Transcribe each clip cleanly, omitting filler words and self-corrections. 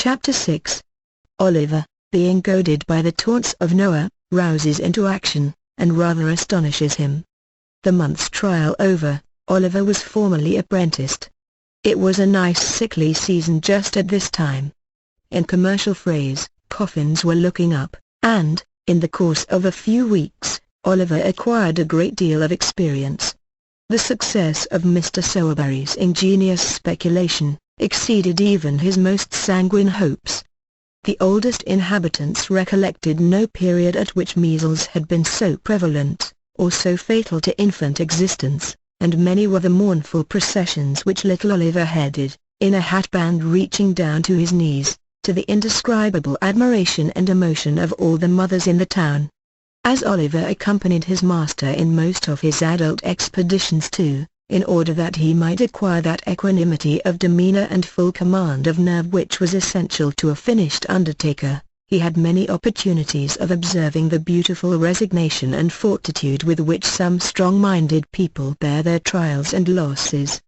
Chapter 6. Oliver, being goaded by the taunts of Noah, rouses into action, and rather astonishes him. The month's trial over, Oliver was formally apprenticed. It was a nice sickly season just at this time. In commercial phrase, coffins were looking up, and, in the course of a few weeks, Oliver acquired a great deal of experience. The success of Mr. Sowerberry's ingenious speculation exceeded even his most sanguine hopes. The oldest inhabitants recollected no period at which measles had been so prevalent, or so fatal to infant existence, and many were the mournful processions which little Oliver headed, in a hatband reaching down to his knees, to the indescribable admiration and emotion of all the mothers in the town. As Oliver accompanied his master in most of his adult expeditions too, in order that he might acquire that equanimity of demeanor and full command of nerve which was essential to a finished undertaker, he had many opportunities of observing the beautiful resignation and fortitude with which some strong-minded people bear their trials and losses.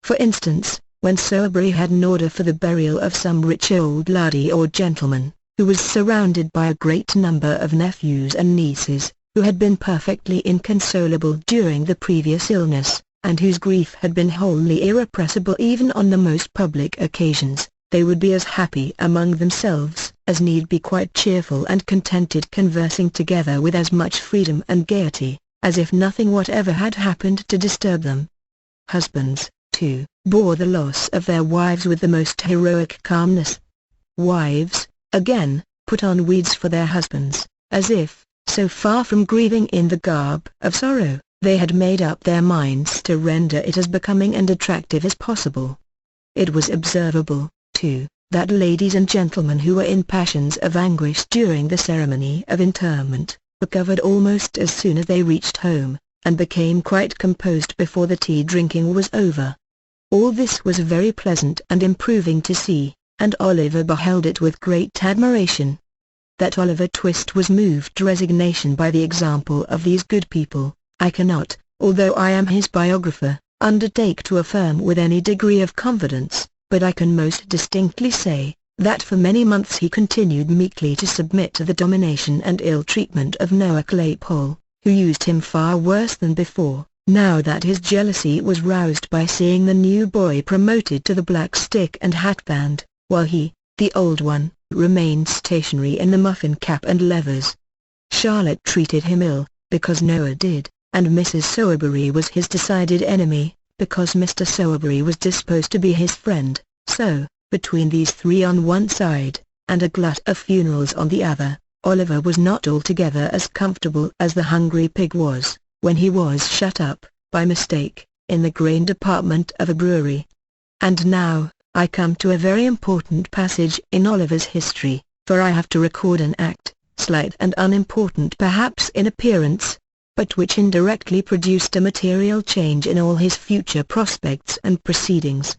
For instance, when Sowerberry had an order for the burial of some rich old lady or gentleman, who was surrounded by a great number of nephews and nieces, who had been perfectly inconsolable during the previous illness, and whose grief had been wholly irrepressible even on the most public occasions, they would be as happy among themselves as need be, quite cheerful and contented, conversing together with as much freedom and gaiety, as if nothing whatever had happened to disturb them. Husbands, too, bore the loss of their wives with the most heroic calmness. Wives, again, put on weeds for their husbands, as if, so far from grieving in the garb of sorrow, they had made up their minds to render it as becoming and attractive as possible. It was observable, too, that ladies and gentlemen who were in passions of anguish during the ceremony of interment, recovered almost as soon as they reached home, and became quite composed before the tea-drinking was over. All this was very pleasant and improving to see, and Oliver beheld it with great admiration. That Oliver Twist was moved to resignation by the example of these good people, I cannot, although I am his biographer, undertake to affirm with any degree of confidence, but I can most distinctly say, that for many months he continued meekly to submit to the domination and ill-treatment of Noah Claypole, who used him far worse than before, now that his jealousy was roused by seeing the new boy promoted to the black stick and hatband, while he, the old one, remained stationary in the muffin cap and leathers. Charlotte treated him ill, because Noah did, and Mrs. Sowerberry was his decided enemy, because Mr. Sowerberry was disposed to be his friend. So, between these three on one side, and a glut of funerals on the other, Oliver was not altogether as comfortable as the hungry pig was, when he was shut up, by mistake, in the grain department of a brewery. And now, I come to a very important passage in Oliver's history, for I have to record an act, slight and unimportant perhaps in appearance, but which indirectly produced a material change in all his future prospects and proceedings.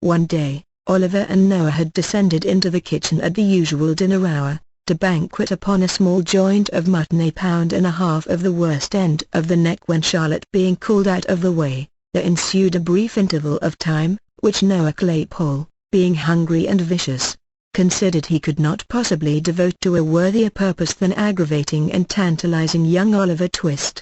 One day, Oliver and Noah had descended into the kitchen at the usual dinner hour, to banquet upon a small joint of mutton, a pound and a half of the worst end of the neck. When Charlotte being called out of the way, there ensued a brief interval of time, which Noah Claypole, being hungry and vicious, considered he could not possibly devote to a worthier purpose than aggravating and tantalizing young Oliver Twist.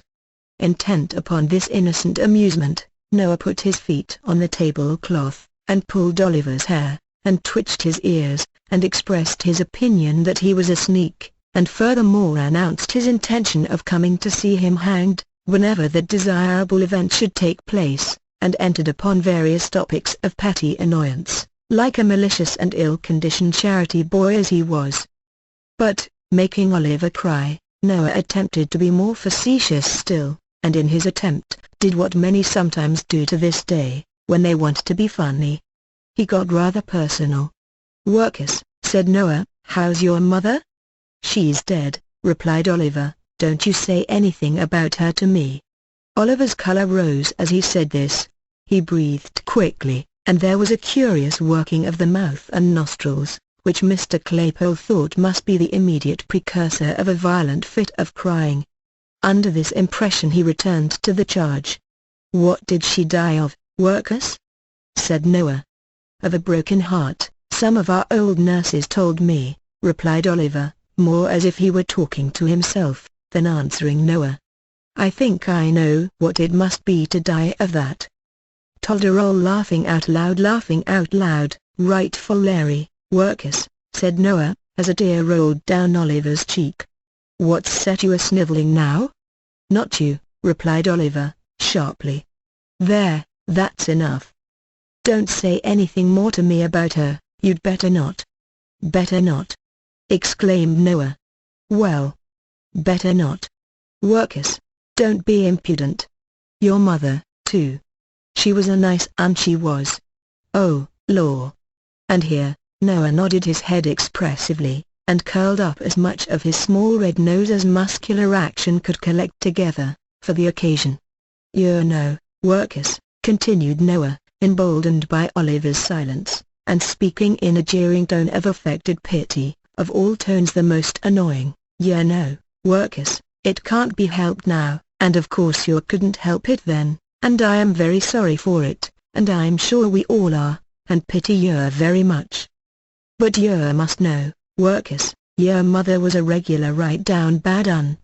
Intent upon this innocent amusement, Noah put his feet on the tablecloth, and pulled Oliver's hair, and twitched his ears, and expressed his opinion that he was a sneak, and furthermore announced his intention of coming to see him hanged, whenever that desirable event should take place, and entered upon various topics of petty annoyance, like a malicious and ill-conditioned charity boy as he was. But, making Oliver cry, Noah attempted to be more facetious still, and in his attempt, did what many sometimes do to this day, when they want to be funny. He got rather personal. "Workus," said Noah, "how's your mother?" "She's dead," replied Oliver. "Don't you say anything about her to me." Oliver's color rose as he said this. He breathed quickly, and there was a curious working of the mouth and nostrils, which Mr. Claypole thought must be the immediate precursor of a violent fit of crying. Under this impression he returned to the charge. "What did she die of, Workus?" said Noah. "Of a broken heart," "Some of our old nurses told me," replied Oliver, more as if he were talking to himself, than answering Noah. "I think I know what it must be to die of that." Tolderol laughing out loud, "Rightful Workus," said Noah, as a tear rolled down Oliver's cheek. "What's set you a-snivelling now?" "Not you," replied Oliver, sharply. "There, that's enough. Don't say anything more to me about her, you'd better not." "Better not?" exclaimed Noah. "Well, better not. Workus, don't be impudent. Your mother, too. She was a nice un she was. Oh, law." And here, Noah nodded his head expressively, and curled up as much of his small red nose as muscular action could collect together, for the occasion. "You know, Workus," continued Noah, emboldened by Oliver's silence, and speaking in a jeering tone of affected pity, of all tones the most annoying, "you know, Workus, it can't be helped now, and of course you couldn't help it then, and I am very sorry for it, and I'm sure we all are, and pity you very much. But you must know, Workus, your mother was a regular right down bad un."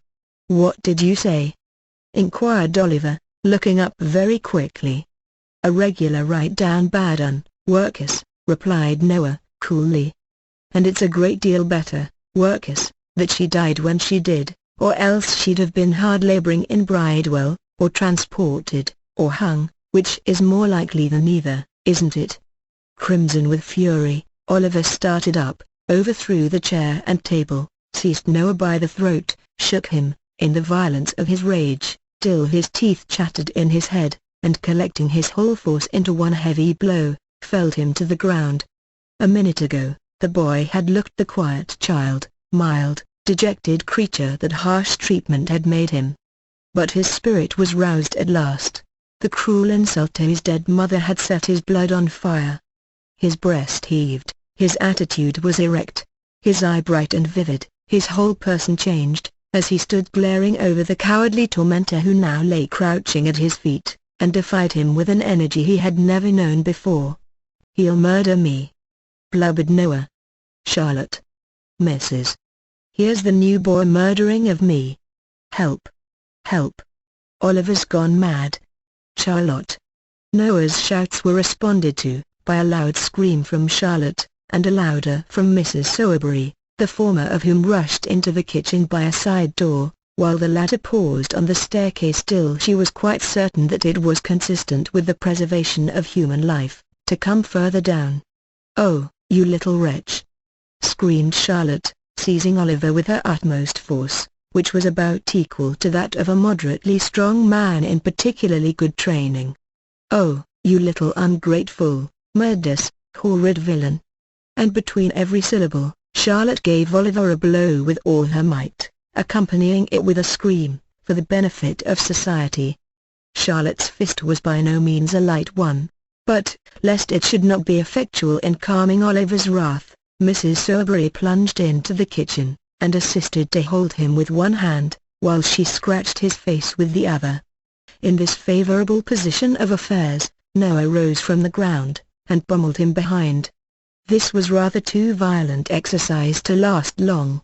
"What did you say?" inquired Oliver, looking up very quickly. "A regular right down bad un, Workus," replied Noah, coolly. "And it's a great deal better, Workus, that she died when she did, or else she'd have been hard laboring in Bridewell, or transported, or hung, which is more likely than either, isn't it?" Crimson with fury, Oliver started up, overthrew the chair and table, seized Noah by the throat, shook him, in the violence of his rage, till his teeth chattered in his head, and collecting his whole force into one heavy blow, felled him to the ground. A minute ago, the boy had looked the quiet child, mild, dejected creature that harsh treatment had made him. But his spirit was roused at last. The cruel insult to his dead mother had set his blood on fire. His breast heaved, his attitude was erect, his eye bright and vivid, his whole person changed, as he stood glaring over the cowardly tormentor who now lay crouching at his feet, and defied him with an energy he had never known before. "He'll murder me," blubbered Noah. "Charlotte. Mrs. Here's the new boy murdering of me. Help! Help! Oliver's gone mad. Charlotte." Noah's shouts were responded to by a loud scream from Charlotte, and a louder from Mrs. Sowerberry, the former of whom rushed into the kitchen by a side door, while the latter paused on the staircase till she was quite certain that it was consistent with the preservation of human life, to come further down. "Oh, you little wretch!" screamed Charlotte, seizing Oliver with her utmost force, which was about equal to that of a moderately strong man in particularly good training. "Oh, you little ungrateful, murderous, horrid villain!" And between every syllable, Charlotte gave Oliver a blow with all her might, accompanying it with a scream, for the benefit of society. Charlotte's fist was by no means a light one, but, lest it should not be effectual in calming Oliver's wrath, Mrs. Sowerberry plunged into the kitchen, and assisted to hold him with one hand, while she scratched his face with the other. In this favorable position of affairs, Noah rose from the ground, and pummeled him behind. This was rather too violent exercise to last long.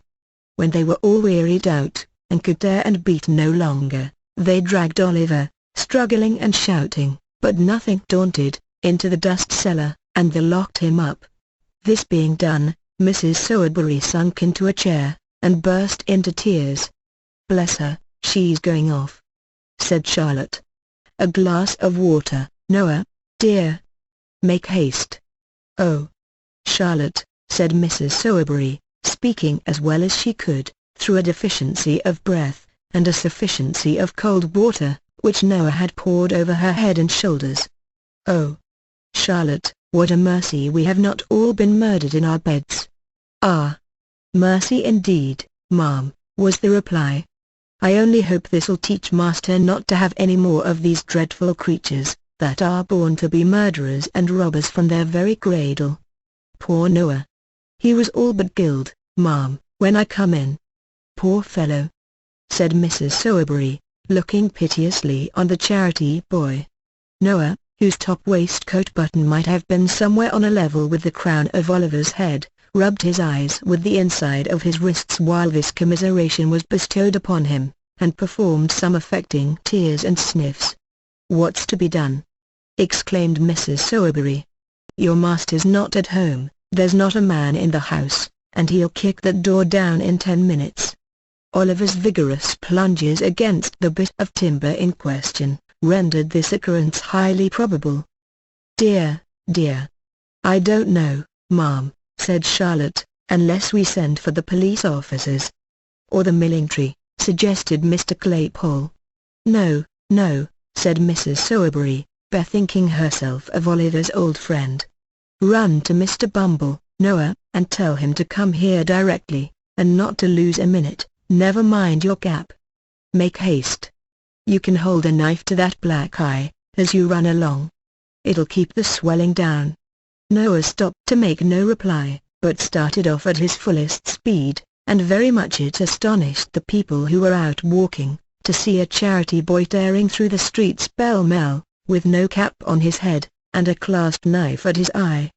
When they were all wearied out, and could dare and beat no longer, they dragged Oliver, struggling and shouting, but nothing daunted, into the dust cellar, and they locked him up. This being done, Mrs. Sowerberry sunk into a chair, and burst into tears. "Bless her, she's going off," said Charlotte. "A glass of water, Noah, dear. Make haste." "Oh, Charlotte," said Mrs. Sowerberry, speaking as well as she could, through a deficiency of breath, and a sufficiency of cold water, which Noah had poured over her head and shoulders. "Oh, Charlotte, what a mercy we have not all been murdered in our beds." "Ah, mercy indeed, ma'am," was the reply. "I only hope this'll teach master not to have any more of these dreadful creatures, that are born to be murderers and robbers from their very cradle. Poor Noah! He was all but killed, ma'am, when I come in." "Poor fellow!" said Mrs. Sowerberry, looking piteously on the charity boy. "Noah, whose top waistcoat button might have been somewhere on a level with the crown of Oliver's head, rubbed his eyes with the inside of his wrists while this commiseration was bestowed upon him, and performed some affecting tears and sniffs. "What's to be done?" exclaimed Mrs. Sowerberry. "Your master's not at home, there's not a man in the house, and he'll kick that door down in 10 minutes. Oliver's vigorous plunges against the bit of timber in question rendered this occurrence highly probable. "Dear, dear, I don't know, ma'am," said Charlotte, "unless we send for the police officers." "Or the military," suggested Mr. Claypole. "No, no," said Mrs. Sowerberry, bethinking herself of Oliver's old friend. "Run to Mr. Bumble, Noah, and tell him to come here directly, and not to lose a minute. Never mind your cap. Make haste. You can hold a knife to that black eye, as you run along. It'll keep the swelling down." Noah stopped to make no reply, but started off at his fullest speed, and very much it astonished the people who were out walking, to see a charity boy tearing through the streets pell-mell, with no cap on his head, and a clasped knife at his eye.